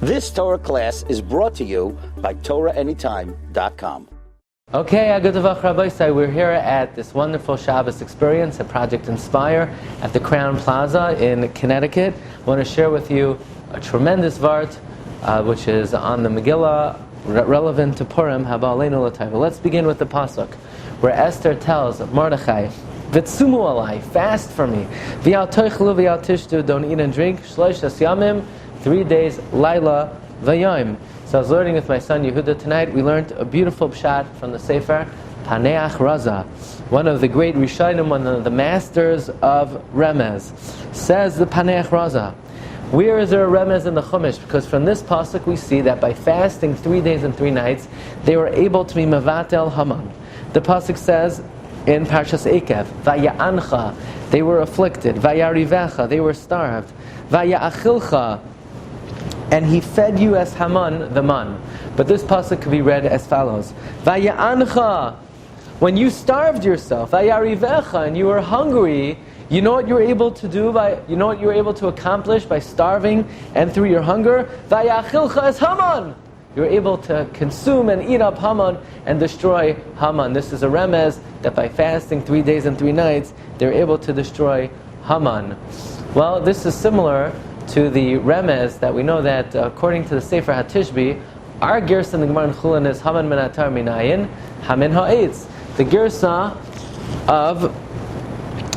This Torah class is brought to you by TorahAnytime.com. Okay, Agadavach Rabbi Glatstein, we're here at this wonderful Shabbos experience at Project Inspire at the Crown Plaza in Connecticut. I want to share with you a tremendous vart, which is on the Megillah, relevant to Purim, Haba Aleinu L'Taiva. Let's begin with the pasuk, where Esther tells Mordechai, Vitsumu alai, fast for me. V'yal toichlu v'yal tishtu, don't eat and drink. Shloshas yamim, 3 days, laila v'yayim. So I was learning with my son Yehuda tonight. We learned a beautiful pshat from the Sefer Paneach Raza. One of the great Rishonim, one of the masters of Remez. Says the Paneach Raza, where is there a Remez in the Chumash? Because from this pasuk we see that by fasting 3 days and 3 nights, they were able to be Mavatel Haman. The pasuk says in Parshas Ekev, Vaya'ancha, they were afflicted. Vayarivecha, they were starved. Vaya'achilcha, and he fed you as Haman, the man. But this pasuk could be read as follows: Vaya'ancha, when you starved yourself, Vayarivecha, and you were hungry, you know what you were able to do you know what you were able to accomplish by starving and through your hunger? Vaya'achilcha as Haman. You were able to consume and eat up Haman and destroy Haman. This is a remez that by fasting 3 days and 3 nights, they're able to destroy Haman. Well, this is similar to the remez that we know that according to the Sefer HaTishbi, our girsa in the Gemara in Chulin is Haman min atar minayin, Hamin ha'etz. The girsa of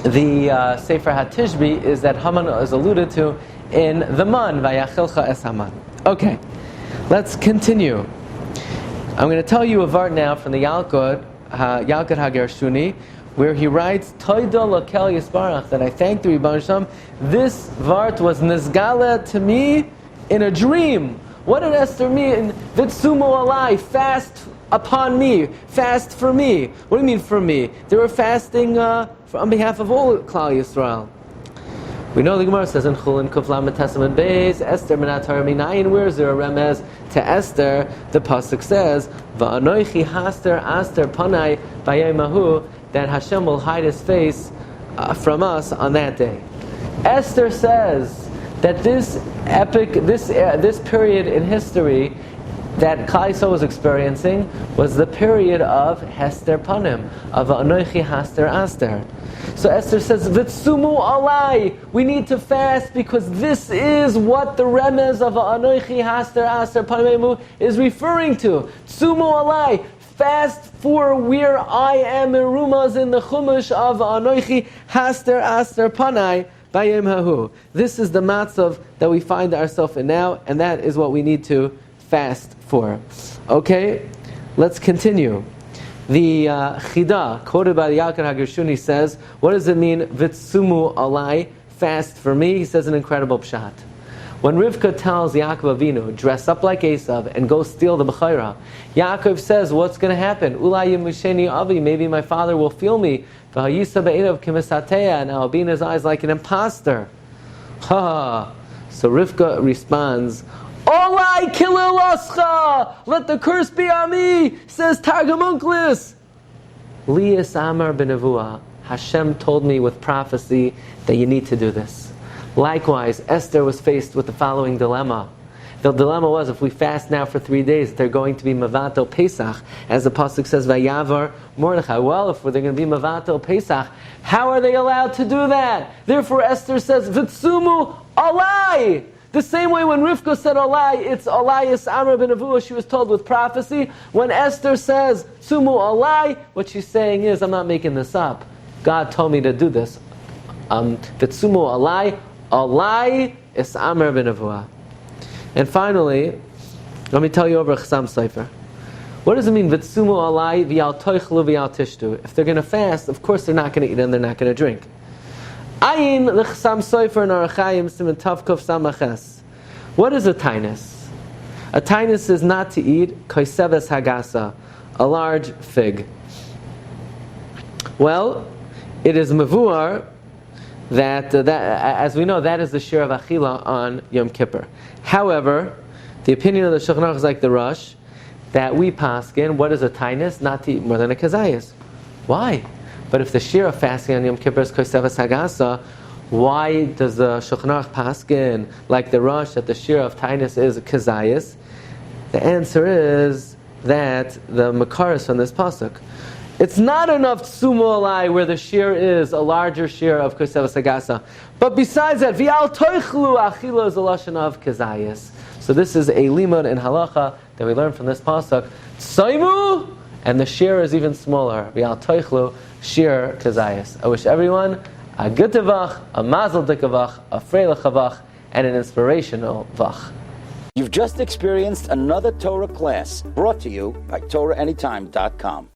the Sefer HaTishbi is that Haman is alluded to in the man, Vayachilcha es Haman. Okay, let's continue. I'm going to tell you a vart now from the Yalkut HaGershuni, where he writes, Toida Lokel Yisbarach, that I thank the Rebbeinu Shalom. This vart was nizgala to me in a dream. What did Esther mean? Vitsumu alai, fast upon me, fast for me. What do you mean for me? They were fasting on behalf of all Klal Yisrael. We know the Gemara says in Chulin Kuflam Metasim and Beis, Esther Menatar Minayin, where is there a remez to Esther? The pasuk says, Va'anoichi haster aster panai bayemahu, that Hashem will hide His face from us on that day. Esther says that this period in history that Klal Yisrael was experiencing was the period of Hester Panim, of Anoichi Haster Aster. So Esther says, Vitsumu alai, we need to fast because this is what the remez of Anoichi Haster Aster Panim is referring to. Tsumu alai, fast for where I am merumaz in the Chumash of Anoichi Haster Aster Panai Bayim Hahu. This is the matzav that we find ourselves in now, and that is what we need to fast for. Okay, let's continue. The Chida, quoted by the Yalkut HaGershuni, says, what does it mean, Vitsumu alai, fast for me? He says an incredible pshat. When Rivka tells Yaakov Avinu, dress up like Esav and go steal the Bechorah, Yaakov says, what's going to happen? Ulai yimusheni avi, maybe my father will feel me. V'hayisa be'enav k'misateya, and I'll be in his eyes like an imposter. Ha! So Rivka responds, Olai kilil ascha, let the curse be on me, says Targum Unklis. Lias Amar b'nevuah, Hashem told me with prophecy that you need to do this. Likewise, Esther was faced with the following dilemma. The dilemma was, if we fast now for 3 days, they're going to be Mavato Pesach, as the pasuk says, Vayavar Mordechai. Well, if they're going to be Mavato Pesach, how are they allowed to do that? Therefore, Esther says, Vitsumu alai. The same way when Rivka said alai, it's alayis Amr ben Avuah, she was told with prophecy. When Esther says, Tsumu alai, what she's saying is, I'm not making this up. God told me to do this. Vitsumu alai, alai is Amr ben Avuah. And finally, let me tell you over Chasam Sofer. What does it mean, Vitsumu alai v'yal toichlu v'yal tishtu? If they're going to fast, of course they're not going to eat and they're not going to drink. Ayin l'Chasam Sofer and Arachayim Siman Tav Kuf Samaches. What is a tainus? A tainus is not to eat koiseves hagasa, a large fig. Well, it is mevuar that as we know, that is the shir of achila on Yom Kippur. However, the opinion of the Shulchan Aruch is like the Rosh, that we paskin, what is a tainus? Not to eat more than a kazayas. Why? But if the shir of fasting on Yom Kippur is koseves hagasa, Why does the Shulchan Aruch paskin like the Rosh that the shir of Tainus is Kazayas? The answer is that the Makaris from this pasuk. It's not enough Tsumu Alai where the shir is a larger shir of Kuseva Sagasa. But besides that, V'al Toichlu Achila is a lashon of Kazayas. So this is a limud in halacha that we learn from this pasuk. Tsaimu, and the shir is even smaller. V'al Toichlu shir Kazayas. I wish everyone a good vach, a mazel dikavach, a freilich vach, and an inspirational vach. You've just experienced another Torah class brought to you by TorahAnytime.com.